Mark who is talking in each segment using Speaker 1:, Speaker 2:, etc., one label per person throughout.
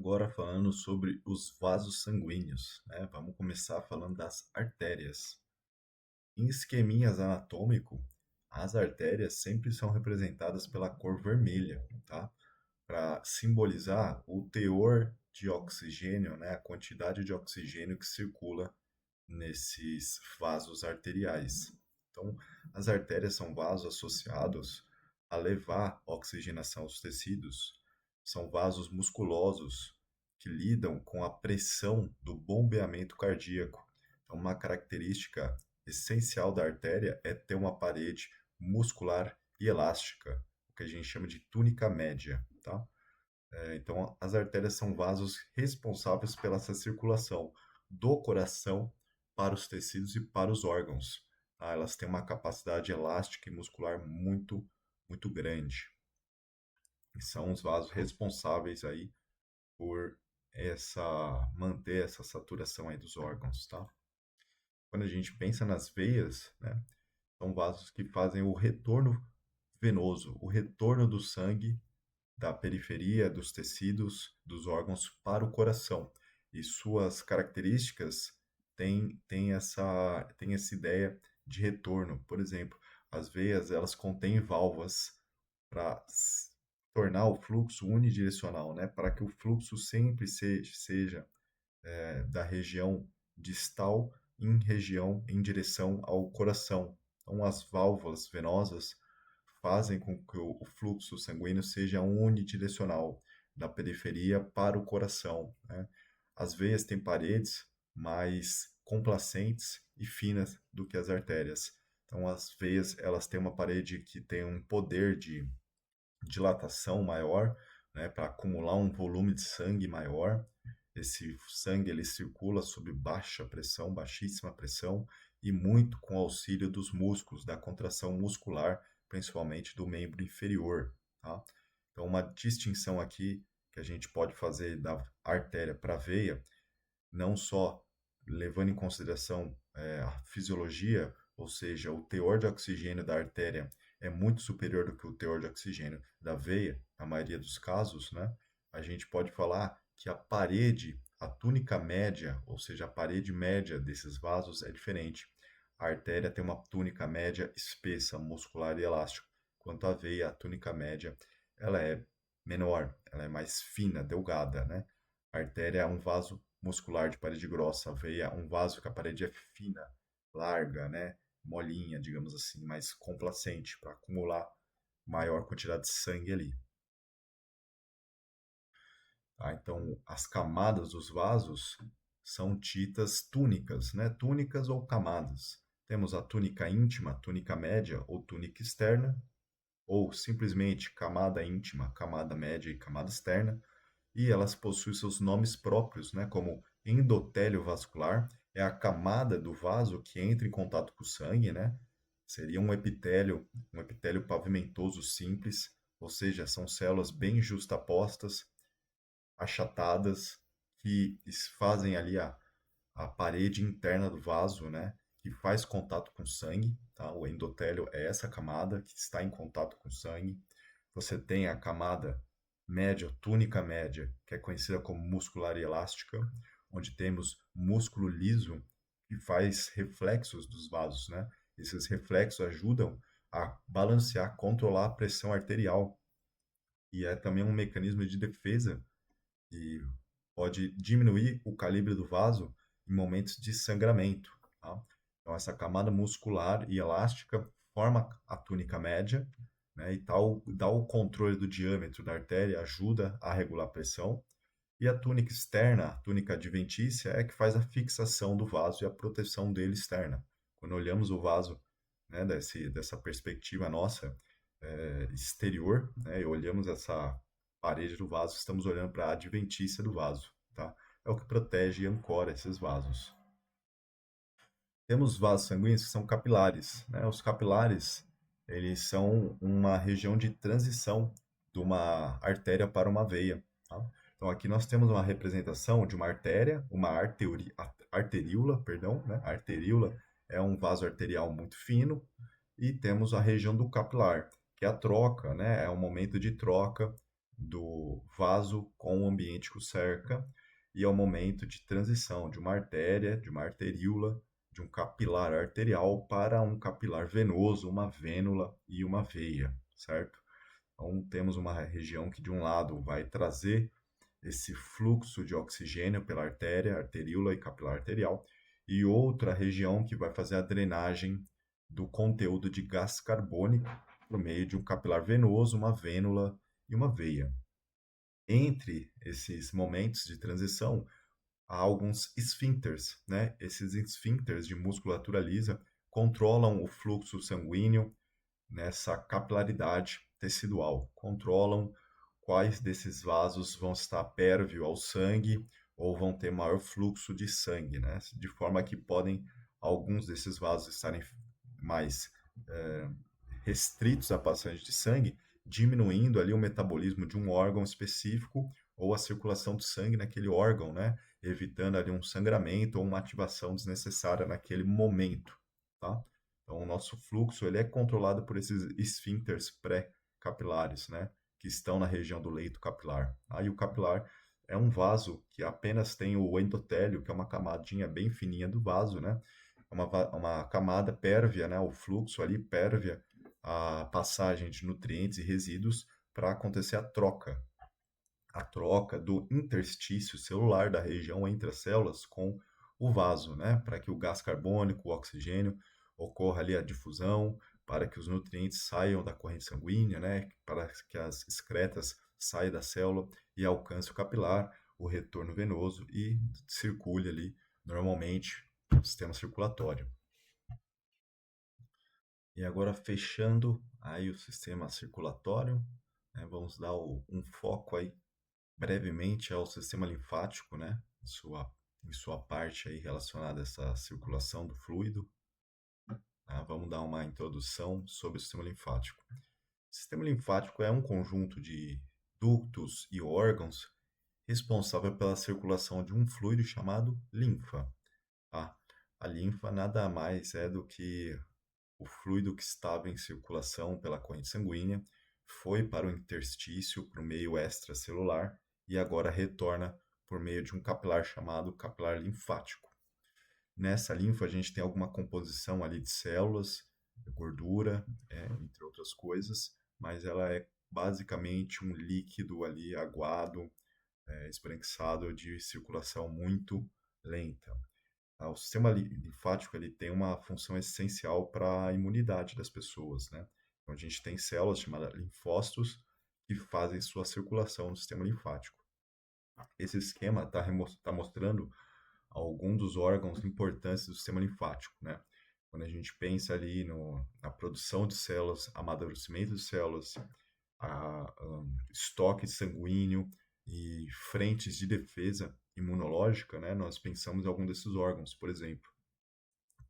Speaker 1: Agora falando sobre os vasos sanguíneos, né? Vamos começar falando das artérias. Em esqueminhas anatômico, as artérias sempre são representadas pela cor vermelha, tá? Para simbolizar o teor de oxigênio, né? A quantidade de oxigênio que circula nesses vasos arteriais. Então, as artérias são vasos associados a levar oxigenação aos tecidos. São vasos musculosos que lidam com a pressão do bombeamento cardíaco. Então, uma característica essencial da artéria é ter uma parede muscular e elástica, o que a gente chama de túnica média, tá? Então, as artérias são vasos responsáveis pela essa circulação do coração para os tecidos e para os órgãos, tá? Elas têm uma capacidade elástica e muscular muito grande. E são os vasos responsáveis aí por manter essa saturação aí dos órgãos, tá? Quando a gente pensa nas veias, né, são vasos que fazem o retorno venoso, o retorno do sangue da periferia dos tecidos dos órgãos para o coração. E suas características têm essa ideia de retorno. Por exemplo, as veias elas contêm válvulas para tornar o fluxo unidirecional, né? Para que o fluxo sempre seja da região distal em direção ao coração. Então, as válvulas venosas fazem com que o fluxo sanguíneo seja unidirecional, da periferia para o coração, né? As veias têm paredes mais complacentes e finas do que as artérias. Então, as veias elas têm uma parede que tem um poder de dilatação maior, né, para acumular um volume de sangue maior. Esse sangue ele circula sob baixa pressão, baixíssima pressão e muito com auxílio dos músculos, da contração muscular, principalmente do membro inferior, tá? Então, uma distinção aqui que a gente pode fazer da artéria para a veia, não só levando em consideração a fisiologia, ou seja, o teor de oxigênio da artéria é muito superior do que o teor de oxigênio da veia, na maioria dos casos, né? A gente pode falar que a parede, a túnica média, ou seja, a parede média desses vasos é diferente. A artéria tem uma túnica média espessa, muscular e elástica, enquanto a veia, a túnica média, ela é menor, ela é mais fina, delgada, né? A artéria é um vaso muscular de parede grossa, a veia é um vaso que a parede é fina, larga, né? Molinha, digamos assim, mais complacente, para acumular maior quantidade de sangue ali. Tá? Então, as camadas dos vasos são ditas túnicas, né? Túnicas ou camadas. Temos a túnica íntima, túnica média ou túnica externa, ou simplesmente camada íntima, camada média e camada externa, e elas possuem seus nomes próprios, né, como endotélio vascular, é a camada do vaso que entra em contato com o sangue, né? Seria um epitélio pavimentoso simples, ou seja, são células bem justapostas, achatadas, que fazem ali a parede interna do vaso, né? Que faz contato com o sangue, tá? O endotélio é essa camada que está em contato com o sangue. Você tem a camada média, túnica média, que é conhecida como muscular e elástica, onde temos músculo liso que faz reflexos dos vasos, né? Esses reflexos ajudam a balancear, controlar a pressão arterial e é também um mecanismo de defesa e pode diminuir o calibre do vaso em momentos de sangramento, tá? Então, essa camada muscular e elástica forma a túnica média, né, e tal, dá o controle do diâmetro da artéria, ajuda a regular a pressão. E a túnica externa, a túnica adventícia, é que faz a fixação do vaso e a proteção dele externa. Quando olhamos o vaso, né, dessa perspectiva nossa exterior, né, e olhamos essa parede do vaso, estamos olhando para a adventícia do vaso, tá? É o que protege e ancora esses vasos. Temos vasos sanguíneos que são capilares, né? Os capilares, eles são uma região de transição de uma artéria para uma veia, tá? Então aqui nós temos uma representação de uma artéria, arteríola, perdão, né? A arteríola é um vaso arterial muito fino e temos a região do capilar, que é a troca, né? É um momento de troca do vaso com o ambiente que o cerca e é o momento de transição de uma artéria, de uma arteríola, de um capilar arterial para um capilar venoso, uma vênula e uma veia, certo? Então, temos uma região que, de um lado, vai trazer esse fluxo de oxigênio pela artéria, arteríola e capilar arterial, e outra região que vai fazer a drenagem do conteúdo de gás carbônico por meio de um capilar venoso, uma vênula e uma veia. Entre esses momentos de transição, há alguns esfíncteres, né? Esses esfíncteres de musculatura lisa controlam o fluxo sanguíneo nessa capilaridade tecidual, controlam quais desses vasos vão estar pérvio ao sangue ou vão ter maior fluxo de sangue, né? De forma que podem alguns desses vasos estarem mais eh, restritos à passagem de sangue, diminuindo ali o metabolismo de um órgão específico ou a circulação de sangue naquele órgão, né? Evitando ali um sangramento ou uma ativação desnecessária naquele momento, tá? Então, o nosso fluxo ele é controlado por esses esfíncteres pré-capilares, né? Que estão na região do leito capilar. Aí o capilar é um vaso que apenas tem o endotélio, que é uma camadinha bem fininha do vaso, né? Uma camada pérvia, né? O fluxo ali pérvia a passagem de nutrientes e resíduos para acontecer a troca do interstício celular da região entre as células com o vaso, né? Para que o gás carbônico, o oxigênio, ocorra ali a difusão, para que os nutrientes saiam da corrente sanguínea, né? Para que as excretas saiam da célula e alcance o capilar, o retorno venoso e circule ali normalmente o sistema circulatório. E agora fechando aí o sistema circulatório, né, vamos dar um foco aí brevemente ao sistema linfático, né, em sua parte aí relacionada a essa circulação do fluido. Tá? Vamos dar uma introdução sobre o sistema linfático. O sistema linfático é um conjunto de ductos e órgãos responsável pela circulação de um fluido chamado linfa. Tá? A linfa nada mais é do que o fluido que estava em circulação pela corrente sanguínea foi para o interstício, para o meio extracelular, e agora retorna por meio de um capilar chamado capilar linfático. Nessa linfa, a gente tem alguma composição ali de células, gordura, entre outras coisas, mas ela é basicamente um líquido ali aguado, esbranquiçado de circulação muito lenta. O sistema linfático ele tem uma função essencial para a imunidade das pessoas, né? Então a gente tem células chamadas linfócitos que fazem sua circulação no sistema linfático. Esse esquema está mostrando alguns dos órgãos importantes do sistema linfático, né? Quando a gente pensa ali na produção de células, amadurecimento de células, estoque sanguíneo e frentes de defesa imunológica, né, nós pensamos em algum desses órgãos, por exemplo,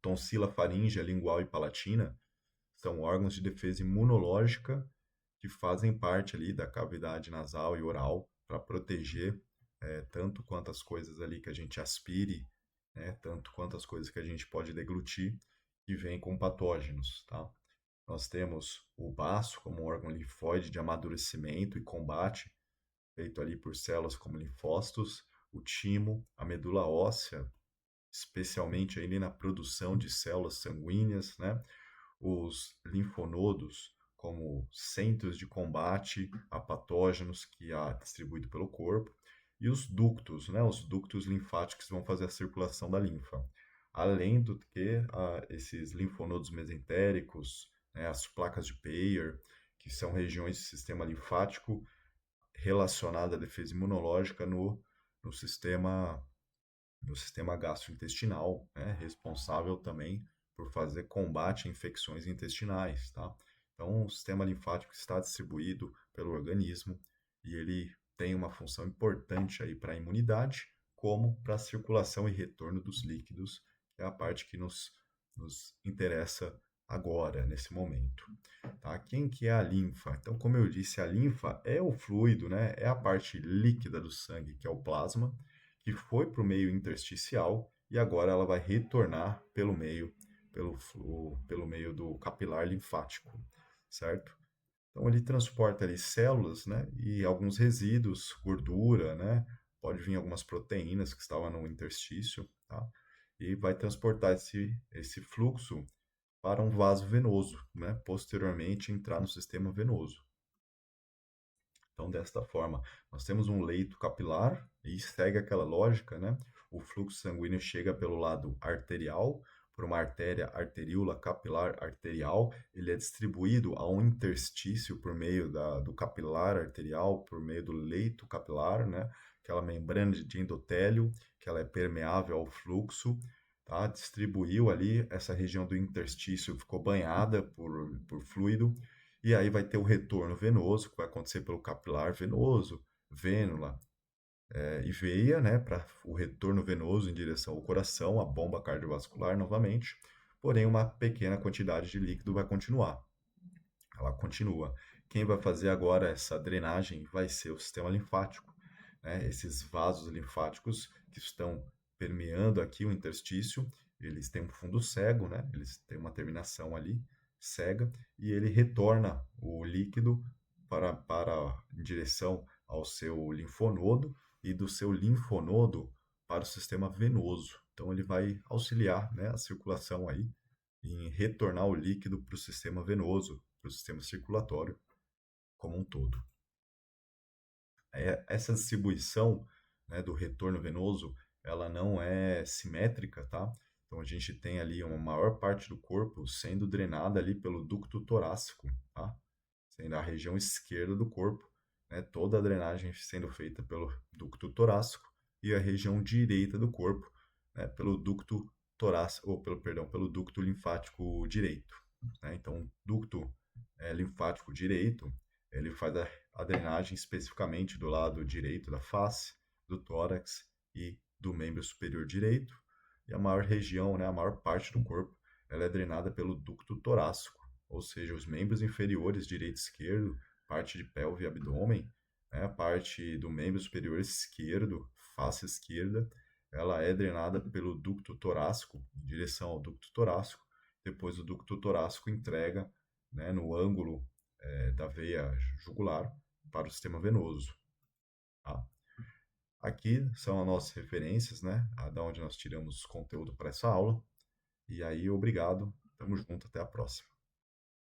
Speaker 1: tonsila faríngea, lingual e palatina são órgãos de defesa imunológica que fazem parte ali da cavidade nasal e oral para proteger tanto quanto as coisas ali que a gente aspire, né, tanto quanto as coisas que a gente pode deglutir que vêm com patógenos, tá? Nós temos o baço como um órgão linfóide de amadurecimento e combate, feito ali por células como linfócitos, o timo, a medula óssea, especialmente ali na produção de células sanguíneas, né? Os linfonodos como centros de combate a patógenos que há distribuído pelo corpo, e os ductos, né? Os ductos linfáticos que vão fazer a circulação da linfa. Além do que esses linfonodos mesentéricos, né? As placas de Peyer, que são regiões do sistema linfático relacionada à defesa imunológica no sistema no sistema gastrointestinal, né, responsável também por fazer combate a infecções intestinais, tá? Então, o sistema linfático está distribuído pelo organismo e ele tem uma função importante aí para a imunidade, como para a circulação e retorno dos líquidos, que é a parte que nos interessa agora, nesse momento. Tá? Quem que é a linfa? Então, como eu disse, a linfa é o fluido, né? É a parte líquida do sangue, que é o plasma, que foi para o meio intersticial e agora ela vai retornar pelo meio do capilar linfático, certo? Então ele transporta ali células, né, e alguns resíduos, gordura, né, pode vir algumas proteínas que estavam no interstício, tá? E vai transportar esse fluxo para um vaso venoso, né, posteriormente entrar no sistema venoso. Então, desta forma, nós temos um leito capilar e segue aquela lógica, né? O fluxo sanguíneo chega pelo lado arterial, por uma artéria arteríola capilar arterial, ele é distribuído a um interstício por meio do capilar arterial, por meio do leito capilar, né? Aquela membrana de endotélio, que ela é permeável ao fluxo, tá? Distribuiu ali, essa região do interstício ficou banhada por fluido, e aí vai ter o retorno venoso, que vai acontecer pelo capilar venoso, vênula, e veia, né, para o retorno venoso em direção ao coração, a bomba cardiovascular novamente. Porém, uma pequena quantidade de líquido vai continuar. Ela continua. Quem vai fazer agora essa drenagem vai ser o sistema linfático, né? Esses vasos linfáticos que estão permeando aqui o interstício, eles têm um fundo cego, né? Eles têm uma terminação ali cega e ele retorna o líquido em direção ao seu linfonodo e do seu linfonodo para o sistema venoso. Então ele vai auxiliar, né, a circulação aí em retornar o líquido para o sistema venoso, para o sistema circulatório como um todo. Essa distribuição, né, do retorno venoso, ela não é simétrica, tá? Então a gente tem ali uma maior parte do corpo sendo drenada ali pelo ducto torácico, tá? Sendo a região esquerda do corpo, né? Toda a drenagem sendo feita pelo ducto torácico e a região direita do corpo, né, pelo ducto torácico, ou pelo ducto linfático direito, né? Então, o ducto linfático direito, ele faz a drenagem especificamente do lado direito da face, do tórax e do membro superior direito. E a maior região, né, a maior parte do corpo, ela é drenada pelo ducto torácico, ou seja, os membros inferiores direito e esquerdo, parte de pelve e abdômen, né, a parte do membro superior esquerdo, face esquerda, ela é drenada pelo ducto torácico, em direção ao ducto torácico. Depois o ducto torácico entrega, né, no ângulo da veia jugular para o sistema venoso. Tá? Aqui são as nossas referências, né, da onde nós tiramos conteúdo para essa aula. E aí, obrigado. Tamo junto, até a próxima.